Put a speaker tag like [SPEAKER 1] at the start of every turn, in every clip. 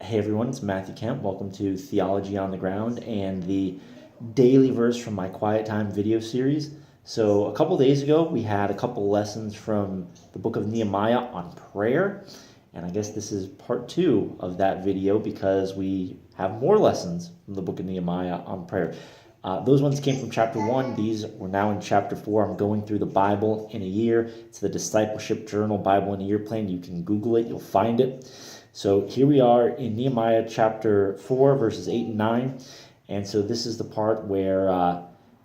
[SPEAKER 1] Hey everyone, it's Matthew Kemp. Welcome to Theology on the Ground and the daily verse from my Quiet Time video series. So, a couple days ago, we had a couple lessons from the book of Nehemiah on prayer. And I guess this is part 2 of that video because we have more lessons from the book of Nehemiah on prayer. Those ones came from chapter 1. These were now in chapter 4. I'm going through the Bible in a year. It's the Discipleship Journal Bible in a Year plan. You can Google it, you'll find it. So here we are in Nehemiah chapter 4, verses 8 and 9. And so this is the part where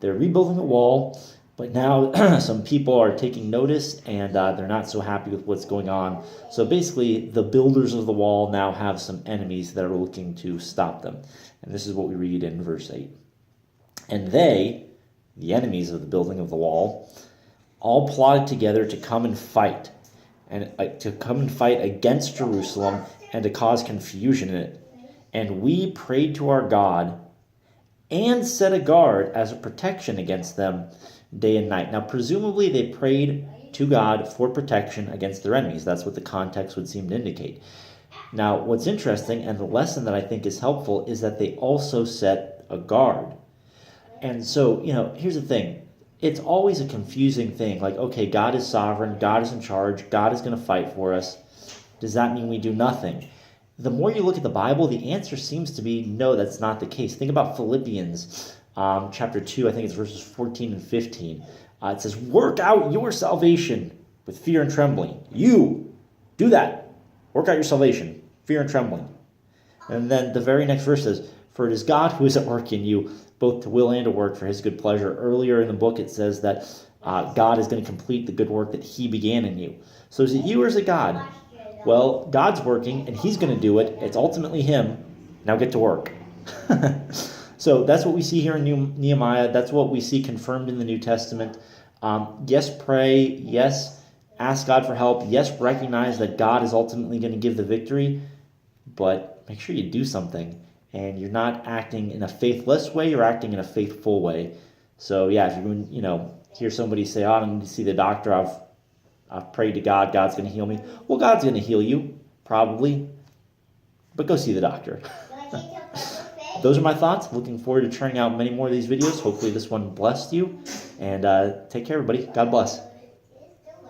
[SPEAKER 1] they're rebuilding the wall, but now some people are taking notice and they're not so happy with what's going on. So basically, the builders of the wall now have some enemies that are looking to stop them. And this is what we read in verse 8. And they, the enemies of the building of the wall, all plotted together to come and fight, against Jerusalem and to cause confusion in it. And we prayed to our God and set a guard as a protection against them day and night. Now, presumably they prayed to God for protection against their enemies. That's what the context would seem to indicate. Now, what's interesting, and the lesson that I think is helpful, is that they also set a guard. And so, here's the thing. It's always a confusing thing. Like, okay, God is sovereign, God is in charge, God is going to fight for us. Does that mean we do nothing? The more you look at the Bible, the answer seems to be no, that's not the case. Think about Philippians chapter 2, I think it's verses 14 and 15. It says, work out your salvation with fear and trembling. You, do that. Work out your salvation, fear and trembling. And then the very next verse says, for it is God who is at work in you, both to will and to work for his good pleasure. Earlier in the book, it says that God is going to complete the good work that he began in you. So is it you or is it God? Well, God's working, and he's going to do it. It's ultimately him. Now get to work. So that's what we see here in Nehemiah. That's what we see confirmed in the New Testament. Yes, pray. Yes, ask God for help. Yes, recognize that God is ultimately going to give the victory. But make sure you do something. And you're not acting in a faithless way. You're acting in a faithful way. So, yeah, if you hear somebody say, oh, I don't need to see the doctor. I've prayed to God. God's going to heal me. Well, God's going to heal you, probably. But go see the doctor. Those are my thoughts. Looking forward to trying out many more of these videos. Hopefully this one blessed you. And take care, everybody. God bless.